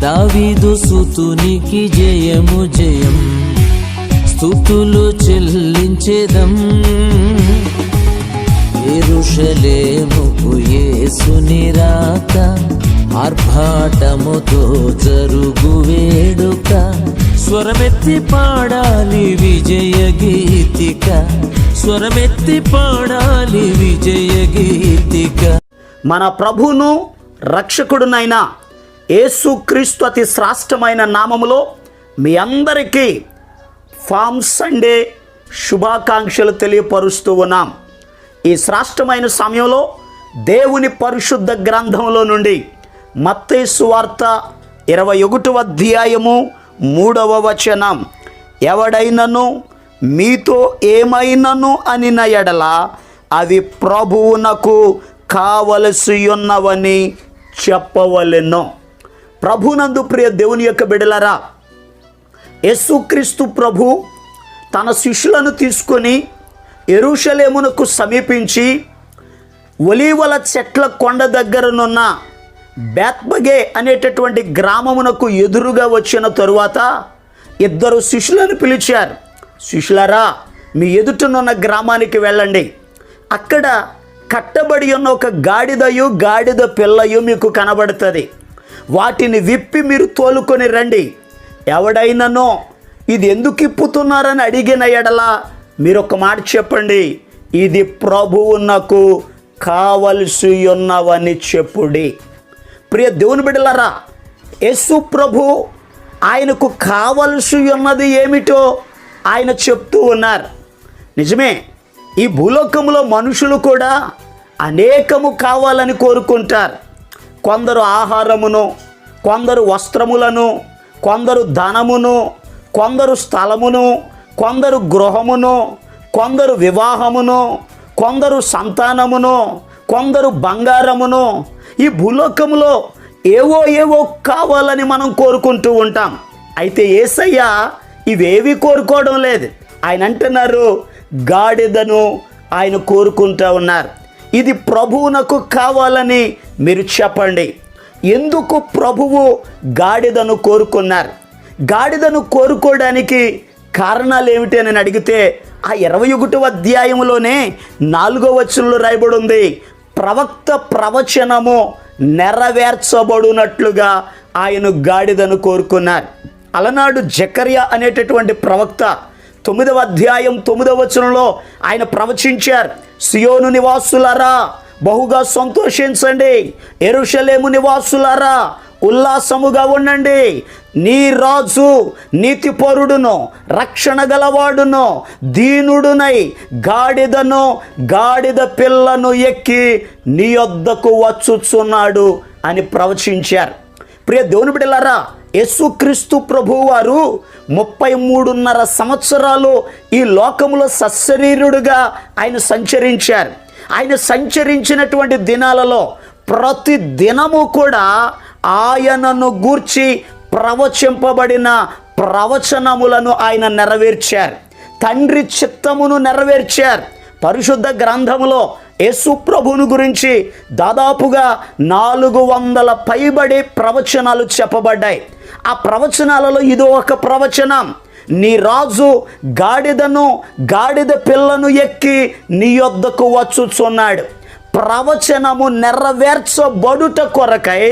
దావీదు సుతునికి జయము జయం, స్తుతులు చెల్లించెదం. యెరూషలేముకు యేసుని రాక, ఆర్భాటముతో జరుగు వేడుక. స్వరమెత్తి పాడాలి విజయ గీతిక, స్వరమెత్తి పాడాలి విజయ గీతిక. మన ప్రభువును రక్షకుడునైన యేసుక్రీస్తు అతి శ్రేష్టమైన నామములో మీ అందరికీ ఫామ్ సండే శుభాకాంక్షలు తెలియపరుస్తూ ఉన్నాం. ఈ శ్రేష్టమైన సమయంలో దేవుని పరిశుద్ధ గ్రంథంలో నుండి మత్తయి సువార్త 21వ అధ్యాయము 3వ వచనం, ఎవడైనను మీతో ఏమైనను అనిన ఎడల అవి ప్రభువునకు కావలసి ఉన్నవని చెప్పవలెను. ప్రభునందు ప్రియ దేవుని యొక్క బిడ్డలారా, యేసుక్రీస్తు ప్రభు తన శిష్యులను తీసుకొని యెరూషలేమునకు సమీపించి ఒలీవల చెట్ల కొండ దగ్గరనున్న బేత్పగే అనేటటువంటి గ్రామమునకు ఎదురుగా వచ్చిన తరువాత ఇద్దరు శిష్యులను పిలిచారు. శిష్యులారా, మీ ఎదుటనున్న గ్రామానికి వెళ్ళండి. అక్కడ కట్టబడి ఉన్న ఒక గాడిదయు గాడిద పిల్లయు మీకు కనబడుతుంది. వాటిని విప్పి మీరు తోలుకొని రండి. ఎవడైనానో ఇది ఎందుకు ఇప్పుతున్నారని అడిగిన ఎడల మీరు ఒక మాట చెప్పండి, ఇది ప్రభువునకు కావలసి ఉన్నవని చెప్పుడి. ప్రియ దేవుని బిడ్డలారా, యేసు ప్రభు ఆయనకు కావలసి ఉన్నది ఏమిటో ఆయన చెప్తూ ఉన్నారు. నిజమే, ఈ భూలోకంలో మనుషులు కూడా అనేకము కావాలని కోరుకుంటారు. కొందరు ఆహారమును, కొందరు వస్త్రములను, కొందరు ధనమును, కొందరు స్థలమును, కొందరు గృహమును, కొందరు వివాహమును, కొందరు సంతానమును, కొందరు బంగారమును. ఈ భూలోకములో ఏవో ఏవో కావాలని మనం కోరుకుంటూ ఉంటాం. అయితే యేసయ్య ఇవేవి కోరుకోవడం లేదు. ఆయన అంటున్నారు, గాడిదను ఆయన కోరుకుంటూ ఉన్నారు. ఇది ప్రభువునకు కావాలని మీరు చెప్పండి. ఎందుకు ప్రభువు గాడిదను కోరుకున్నారు? గాడిదను కోరుకోవడానికి కారణాలు ఏమిటి అని అడిగితే ఆ 21వ అధ్యాయంలోనే 4వ వచనంలో రాయబడి ఉంది, ప్రవక్త ప్రవచనము నెరవేర్చబడినట్లుగా ఆయన గాడిదను కోరుకున్నారు. అలనాడు జకర్యా అనేటటువంటి ప్రవక్త 9వ అధ్యాయం 9వ వచనంలో ఆయన ప్రవచించారు, సియోను నివాసులారా బహుగా సంతోషించండి, యెరూషలేము నివాసులారా ఉల్లాసముగా ఉండండి. నీ రాజు నీతిపరుడును రక్షణ గలవాడును దీనుడునై గాడిదను గాడిద పిల్లను ఎక్కి నీ యొద్దకు వచ్చుచున్నాడు అని ప్రవచించారు. ప్రియ దేవుని బిడ్డలారా, యేసుక్రీస్తు ప్రభువారు 33.5 సంవత్సరాలు ఈ లోకములో సశరీరుడుగా ఆయన సంచరించారు. ఆయన సంచరించినటువంటి దినాలలో ప్రతి దినము కూడా ఆయనను గూర్చి ప్రవచింపబడిన ప్రవచనములను ఆయన నెరవేర్చారు. తండ్రి చిత్తమును నెరవేర్చారు. పరిశుద్ధ గ్రంథములో యేసు ప్రభువును గురించి దాదాపుగా 400 పైబడి ప్రవచనాలు చెప్పబడ్డాయి. ఆ ప్రవచనాలలో ఇది ఒక ప్రవచనం, నీ రాజు గాడిదను గాడిద పిల్లను ఎక్కి నీ యొద్దకు వచ్చుచున్నాడు. ప్రవచనము నెరవేర్చబడుట కొరకై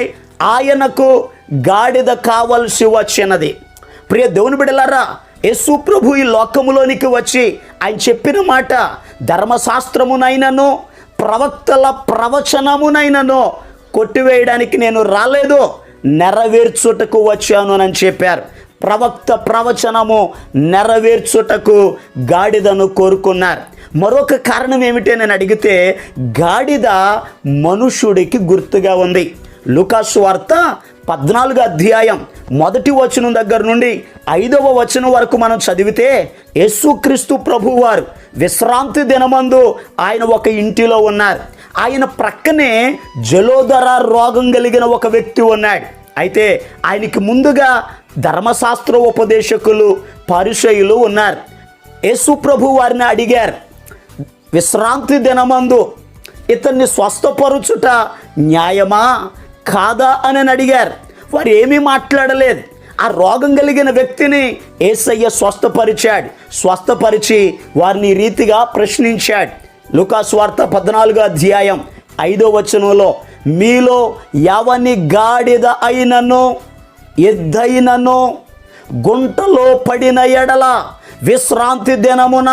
ఆయనకు గాడిద కావలసి వచ్చినది. ప్రియ దేవుని బిడ్డలారా, యేసు ప్రభు ఈ లోకములోనికి వచ్చి ఆయన చెప్పిన మాట, ధర్మశాస్త్రమునైనను ప్రవక్తల ప్రవచనమునైనను కొట్టివేయడానికి నేను రాలేదు, నెరవేర్చుటకు వచ్చాను అని చెప్పారు. ప్రవక్త ప్రవచనము నెరవేర్చుటకు గాడిదను కోరుకున్నారు. మరొక కారణం ఏమిటి అని అడిగితే గాడిద మనుషుడికి గుర్తుగా ఉంది. లూకాసు వార్త 14వ అధ్యాయం 1వ వచనం దగ్గర నుండి 5వ వచనం వరకు మనం చదివితే యేసుక్రీస్తు ప్రభువారు విశ్రాంతి దినమందు ఆయన ఒక ఇంటిలో ఉన్నారు. ఆయన ప్రక్కనే జలోదర రోగం కలిగిన ఒక వ్యక్తి ఉన్నాడు. అయితే ఆయనకి ముందుగా ధర్మశాస్త్ర ఉపదేశకులు పరిసయ్యులు ఉన్నారు. యేసు ప్రభు వారిని అడిగారు, విశ్రాంతి దినమందు ఇతన్ని స్వస్థపరుచుట న్యాయమా కాదా అని అడిగారు. వారు ఏమీ మాట్లాడలేదు. ఆ రోగం కలిగిన వ్యక్తిని యేసయ్య స్వస్థపరిచాడు. స్వస్థపరిచి వారిని ఈ రీతిగా ప్రశ్నించాడు. లూకాసు వార్త 14:5 మీలో ఎవని గాడిద అయినను ఎద్దైనను గుంటలో పడిన ఎడల విశ్రాంతి దినమున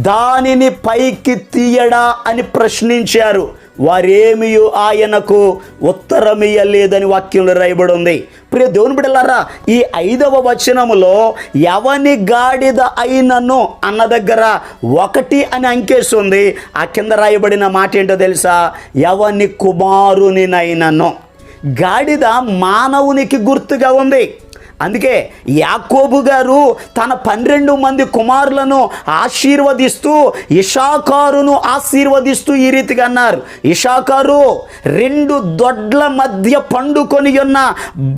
దానిని పైకి తీయడా అని ప్రశ్నించారు. వారేమీ ఆయనకు ఉత్తరమియ్యలేదని వాక్యంలో రాయబడి ఉంది. ప్రియ దేవుని బిడ్డలారా, ఈ 5వ వచనములో ఎవని గాడిద అయినను అన్న దగ్గర 1 అని అంకేసి ఉంది. ఆ కింద రాయబడిన మాట ఏంటో తెలుసా? ఎవని కుమారునినైనను. గాడిద మానవునికి గుర్తుగా ఉంది. అందుకే యాకోబు గారు తన 12 మంది కుమారులను ఆశీర్వదిస్తూ ఇషాకారును ఆశీర్వదిస్తూ ఈ రీతిగా అన్నారు. ఇషాకారు 2 దొడ్ల మధ్య పండుకొని ఉన్న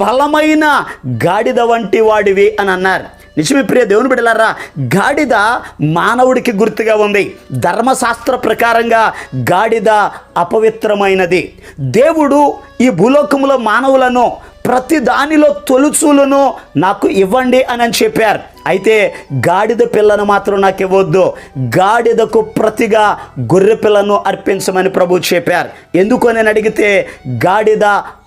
బలమైన గాడిద వంటి వాడివి అని అన్నారు. నిజమే ప్రియ దేవుని బిడ్డలారా, గాడిద మానవుడికి గుర్తుగా ఉంది. ధర్మశాస్త్ర ప్రకారంగా గాడిద అపవిత్రమైనది. దేవుడు ఈ భూలోకములో మానవులను ప్రతి దానిలో తొలుచులను నాకు ఇవ్వండి అని చెప్పారు. అయితే గాడిద పిల్లను మాత్రం నాకు ఇవ్వద్దు, గాడిదకు ప్రతిగా గొర్రె పిల్లను అర్పించమని ప్రభు చెప్పారు. ఎందుకు అని అడిగితే గాడిద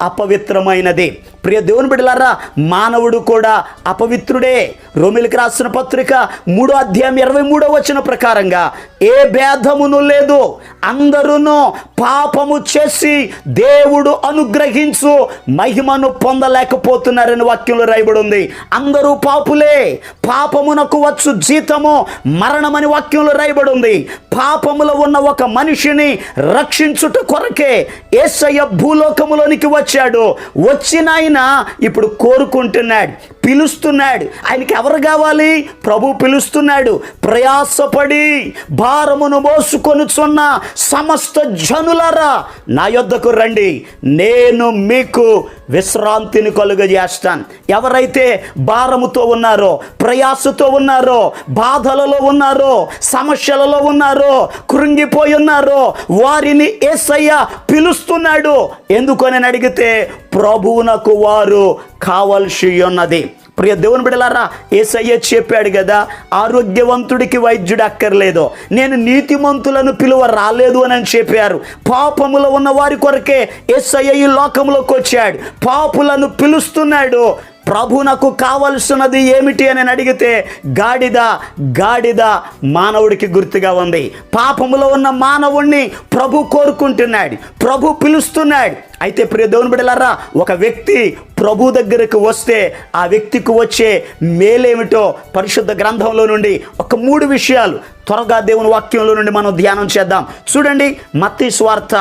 అపవిత్రమైనది. ప్రియ దేవుని బిడ్డలారా, మానవుడు కూడా అపవిత్రుడే. రోమిలికి రాసిన పత్రిక 3:23 ప్రకారంగా ఏ భేదమును లేదు, అందరూ పాపము చేసి దేవుడు అనుగ్రహించు మహిమను పొందలేకపోతున్నారని వాక్యంలో రాయబడి ఉంది. అందరూ పాపులే, పాపమునకు వచ్చు జీతము మరణమని వాక్యంలో రాయబడి ఉంది. పాపములో ఉన్న ఒక మనిషిని రక్షించుట కొరకే యేసయ్య భూలోకములోనికి వచ్చాడు. వచ్చిన ఆయన ఇప్పుడు కోరుకుంటున్నాడు, పిలుస్తున్నాడు. ఆయనకి ఎవరు కావాలి? ప్రభు పిలుస్తున్నాడు. ప్రయాసపడి భారమును మోసుకొనుచున్న సమస్త జనులారా నా యొద్దకు రండి, నేను మీకు విశ్రాంతిని కలుగజేస్తాను. ఎవరైతే భారముతో ఉన్నారో, ప్రయాసతో ఉన్నారో, బాధలలో ఉన్నారో, సమస్యలలో ఉన్నారో, కృంగిపోయి ఉన్నారో వారిని యేసయ్య పిలుస్తున్నాడు. ఎందుకని అడిగితే ప్రభువునకు వారు కావలసి ఉన్నది. ప్రియ దేవుని బిడ్డలారా, యేసయ్య చెప్పాడు కదా, ఆరోగ్యవంతుడికి వైద్యుడు అక్కర్లేదు, నేను నీతిమంతులను పిలువ రాలేదు అని చెప్పారు. పాపములో ఉన్న వారి కొరకే యేసయ్య ఈ లోకంలోకి వచ్చాడు. పాపులను పిలుస్తున్నాడు. ప్రభునకు కావలసినది ఏమిటి అని అడిగితే గాడిద మానవుడికి గుర్తుగా ఉంది. పాపములో ఉన్న మానవుణ్ణి ప్రభు కోరుకుంటున్నాడు, ప్రభు పిలుస్తున్నాడు. అయితే ప్రియ దేవుని బిడ్డలారా, ఒక వ్యక్తి ప్రభు దగ్గరకు వస్తే ఆ వ్యక్తికి వచ్చే మేలేమిటో పరిశుద్ధ గ్రంథంలో నుండి ఒక 3 విషయాలు త్వరగా దేవుని వాక్యంలో నుండి మనం ధ్యానం చేద్దాం. చూడండి, మత్తయి సువార్త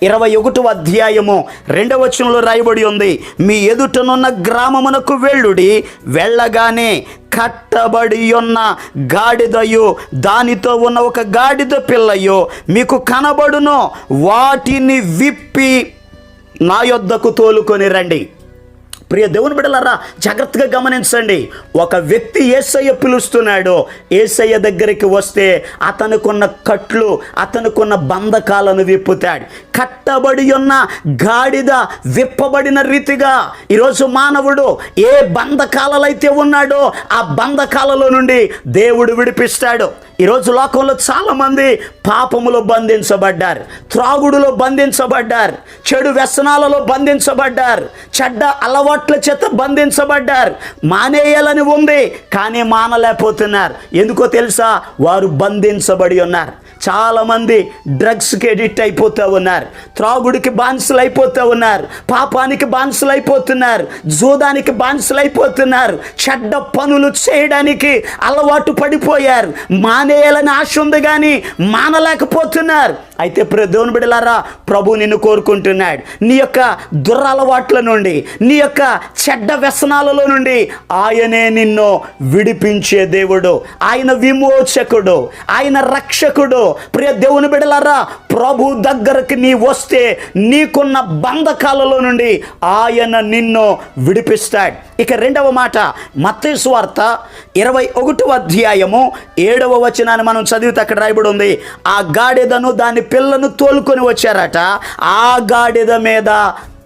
21:2 రాయబడి ఉంది, మీ ఎదుటనున్న గ్రామమునకు వెళ్ళుడి, వెళ్ళగానే కట్టబడి ఉన్న గాడిదయు దానితో ఉన్న ఒక గాడిద పిల్లయు మీకు కనబడును, వాటిని విప్పి నా యొద్దకు తోలుకొని రండి. ప్రియ దేవుని బిడ్డలారా, జాగ్రత్తగా గమనించండి. ఒక వ్యక్తి యేసయ్య పిలుస్తున్నాడు. యేసయ్య దగ్గరికి వస్తే అతనుకున్న కట్లు, అతనుకున్న బంధకాలను విప్పుతాడు. కట్టబడి ఉన్న గాడిద విప్పబడిన రీతిగా ఈరోజు మానవుడు ఏ బంధకాలలో అయితే ఉన్నాడో ఆ బంధకాలలో నుండి దేవుడు విడిపిస్తాడు. ఈరోజు లోకంలో చాలామంది పాపములో బంధించబడ్డారు, త్రాగుడులో బంధించబడ్డారు, చెడు వ్యసనాలలో బంధించబడ్డారు, చెడ్డ అలవాట్ల చేత బంధించబడ్డారు. మానేయాలని ఉంది కానీ మానలేకపోతున్నారు. ఎందుకో తెలుసా? వారు బంధించబడి ఉన్నారు. చాలామంది డ్రగ్స్కి ఎడిక్ట్ అయిపోతూ ఉన్నారు, త్రాగుడికి బానిసలు అయిపోతూ ఉన్నారు, పాపానికి బానిసలు అయిపోతున్నారు, జూదానికి బానిసలు అయిపోతున్నారు, చెడ్డ పనులు చేయడానికి అలవాటు పడిపోయారు. మానేయాలని ఆశ ఉంది కానీ మానలేకపోతున్నారు. అయితే దేవుని బిడ్డలారా, ప్రభు నిన్ను కోరుకుంటున్నాడు. నీ యొక్క దురలవాట్ల నుండి, నీ యొక్క చెడ్డ వ్యసనాలలో నుండి ఆయనే నిన్ను విడిపించే దేవుడు, ఆయన విమోచకుడు, ఆయన రక్షకుడు. ప్రియ దేవుని బిడ్డలారా, ప్రభు దగ్గరికి నీ వస్తే నీకున్న బంధకాలలో నుండి ఆయన నిన్ను విడిపిస్తాడు. ఇక 2వ మాట, మత్తయి సువార్త 21:7 మనం చదివితే అక్కడ రాయబడి ఉంది, ఆ గాడిదను దాని పిల్లను తోలుకొని వచ్చారట, ఆ గాడిద మీద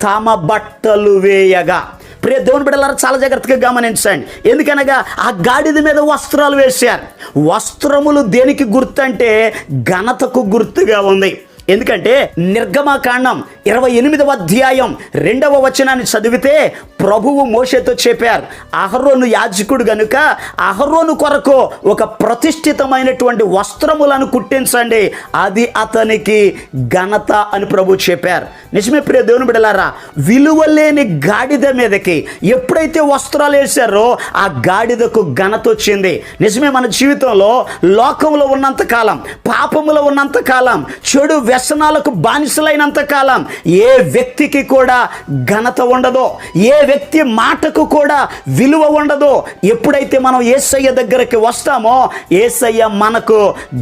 తమ బట్టలు వేయగా. ప్రియ దేవుని బిడ్డలారా చాలా జాగ్రత్తగా గమనించండి. ఎందుకనగా ఆ గాడిద మీద వస్త్రాలు వేశారు. వస్త్రములు దేనికి గుర్తు అంటే ఘనతకు గుర్తుగా ఉంది. ఎందుకంటే నిర్గమకాండం 28వ అధ్యాయం 2వ వచనాన్ని చదివితే ప్రభువు మోషేతో చెప్పారు, అహరోను యాజకుడు గనుక అహరోను కొరకు ఒక ప్రతిష్ఠితమైనటువంటి వస్త్రములను కుట్టించండి, అది అతనికి ఘనత అని ప్రభు చెప్పారు. నిజమే ప్రియ దేవుని బిడ్డలారా, విలువలేని గాడిద మీదకి ఎప్పుడైతే వస్త్రాలు వేశారో ఆ గాడిదకు ఘనత వచ్చింది. నిజమే, మన జీవితంలో లోకంలో ఉన్నంత కాలం, పాపములో ఉన్నంత కాలం, చెడు వ్యసనాలకు బానిసలైనంత కాలం ఏ వ్యక్తికి కూడా ఘనత ఉండదో, ఏ వ్యక్తి మాటకు కూడా విలువ ఉండదో. ఎప్పుడైతే మనం యేసయ్య దగ్గరికి వస్తామో యేసయ్య మనకు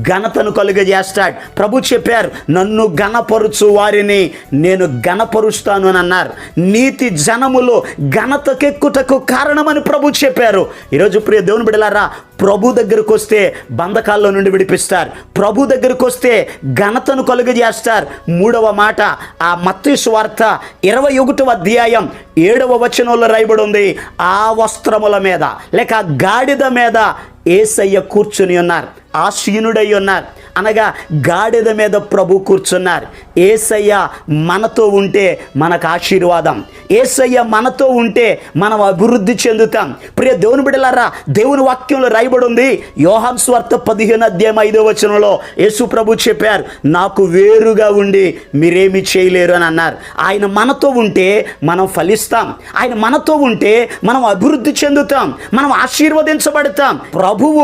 ఘనతను కలుగజేస్తాడు. ప్రభు చెప్పారు, నన్ను ఘనపరుచు వారిని నేను ఘనపరుస్తాను అని అన్నారు. నీతి జనములు ఘనతకెక్కుటకు కారణమని ప్రభు చెప్పారు. ఈరోజు ప్రియ దేవుని బిడ్డలారా, ప్రభు దగ్గరకు వస్తే బంధకాల్లో నుండి విడిపిస్తారు. ప్రభు దగ్గరకు వస్తే ఘనతను కలుగజేస్తారు. 3వ మాట ఆ మత్తయి సువార్త 21వ అధ్యాయం 7వ వచనంలో రాయబడి ఉంది, ఆ వస్త్రముల మీద లేక గాడిద మీద యేసయ్య కూర్చుని ఉన్నారు, ఆసీనుడై ఉన్నారు. అనగా గాడిద మీద ప్రభు కూర్చున్నారు. యేసయ్య మనతో ఉంటే మనకు ఆశీర్వాదం, యేసయ్య మనతో ఉంటే మనం అభివృద్ధి చెందుతాం. ప్రియ దేవుని బిడ్డలారా, దేవుని వాక్యంలో రాయబడి ఉంది, యోహాను సువార్త 15వ అధ్యాయం 5వ వచనంలో యేసు ప్రభు చెప్పారు, నాకు వేరుగా ఉండి మీరేమి చేయలేరు అని అన్నారు. ఆయన మనతో ఉంటే మనం ఫలిస్తాం, ఆయన మనతో ఉంటే మనం అభివృద్ధి చెందుతాం, మనం ఆశీర్వదించబడతాం. ప్రభువు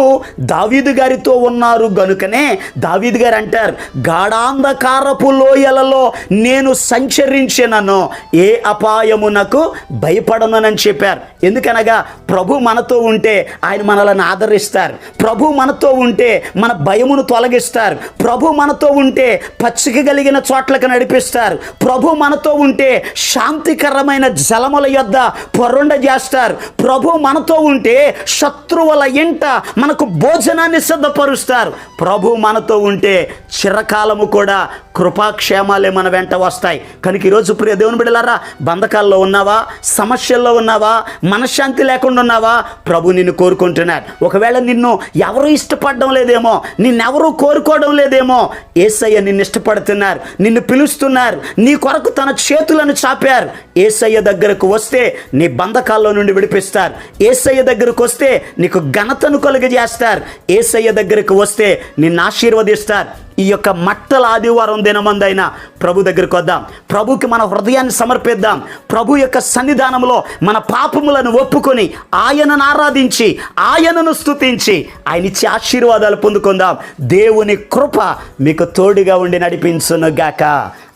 దావీదు గారితో ఉన్నారు గనుకనే దావీదు గారు అంటారు, గాఢాంధకారపు లోయలలో నేను సంచరించినను ఏ అపాయమునకు భయపడనని చెప్పారు. ఎందుకనగా ప్రభు మనతో ఉంటే ఆయన మనల్ని ఆదరిస్తారు. ప్రభు మనతో ఉంటే మన భయమును తొలగిస్తారు. ప్రభు మనతో ఉంటే పచ్చిక కలిగిన చోట్లకు నడిపిస్తారు. ప్రభు మనతో ఉంటే శాంతికరమైన జలముల యొద్ద పొర్రుండ చేస్తారు. ప్రభు మనతో ఉంటే శత్రువుల ఇంట మనకు భోజనాన్ని సిద్ధపరుస్తారు. ప్రభు మనతో ఉంటే చిరకాలము కూడా కృపాక్షేమాలే మన వెంట వస్తాయి. కనుక ఈరోజు ప్రియ దేవుని బిడ్డలారా, బంధకాల్లో ఉన్నావా, సమస్యల్లో ఉన్నావా, మనశ్శాంతి లేకుండా ఉన్నావా, ప్రభు నిన్ను కోరుకుంటున్నాడు. ఒకవేళ నిన్ను ఎవరు ఇష్టపడడం లేదేమో, నిన్నెవరూ కోరుకోవడం లేదేమో, యేసయ్య నిన్ను ఇష్టపడుతున్నారు, నిన్ను పిలుస్తున్నారు, నీ కొరకు తన చేతులను చాపారు. యేసయ్య దగ్గరకు వస్తే నీ బంధకాల్లో నుండి విడిపిస్తారు. యేసయ్య దగ్గరకు వస్తే నీకు ఘనతను కలుగజేస్తారు. యేసయ్య దగ్గరకు వస్తే నిన్ను ఆశీర్వదిస్తారు. ఈ యొక్క మట్టల ఆదివారం దినమందైనా ప్రభు దగ్గరికి వద్దాం, ప్రభుకి మన హృదయాన్ని సమర్పిద్దాం. ప్రభు యొక్క సన్నిధానంలో మన పాపములను ఒప్పుకొని ఆయనను ఆరాధించి ఆయనను స్తుతించి ఆయన ఇచ్చే ఆశీర్వాదాలు పొందుకుందాం. దేవుని కృప మీకు తోడుగా ఉండి నడిపించునుగాక.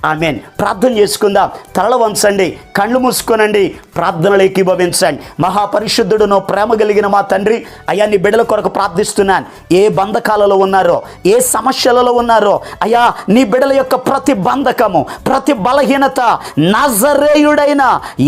ఆమేన్. ప్రార్థన చేసుకుందాం. తలలు వంచండి, కళ్ళు మూసుకోనండి, ప్రార్థనలు ఏకీభవించండి. మహాపరిశుద్ధుడును ప్రేమ కలిగిన మా తండ్రి, అయ్యా నీ బిడ్డల కొరకు ప్రార్థిస్తున్నాను. ఏ బంధకాలలో ఉన్నారో, ఏ సమస్యలలో ఉన్నారో, అయ్యా నీ బిడ్డల యొక్క ప్రతి బంధకము, ప్రతి బలహీనత నజరేయుడైన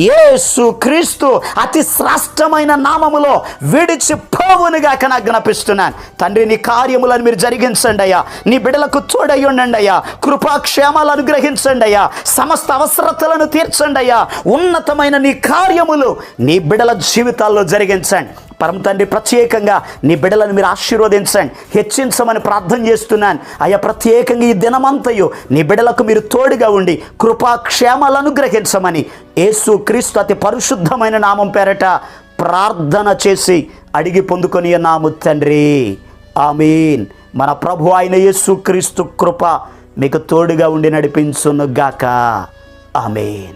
యేసు క్రీస్తు అతి శ్రేష్టమైన నామములో విడిచిపోవునుగాక ఆజ్ఞాపిస్తున్నాను. తండ్రి, నీ కార్యములను మీరు జరిగించండి అయ్యా. నీ బిడ్డలకు తోడై ఉండండి అయ్యా. కృపాక్షేమాలు అనుగ్రహించండి అయ్యా. సమస్త అవసరతలను తీర్చండి అయ్యా. ఉన్నతమైన నీ కార్యములు నీ బిడ్డల జీవితాల్లో జరిగించండి. పరమ తండ్రి, ప్రత్యేకంగా నీ బిడ్డలను మీరు ఆశీర్వదించండి, హెచ్చించమని ప్రార్థన చేస్తున్నాను అయ్యా. ప్రత్యేకంగా ఈ దినమంతయు నీ బిడ్డలకు మీరు తోడుగా ఉండి కృపాక్షేమాలు అనుగ్రహించమని యేసు క్రీస్తు అతి పరిశుద్ధమైన నామం పేరట ప్రార్థన చేసి అడిగి పొందుకొని నాము తండ్రి. ఆమేన్. మన ప్రభు అయిన యేసు క్రీస్తు కృప మీకు తోడుగా ఉండి నడిపించునుగాక. ఆమేన్.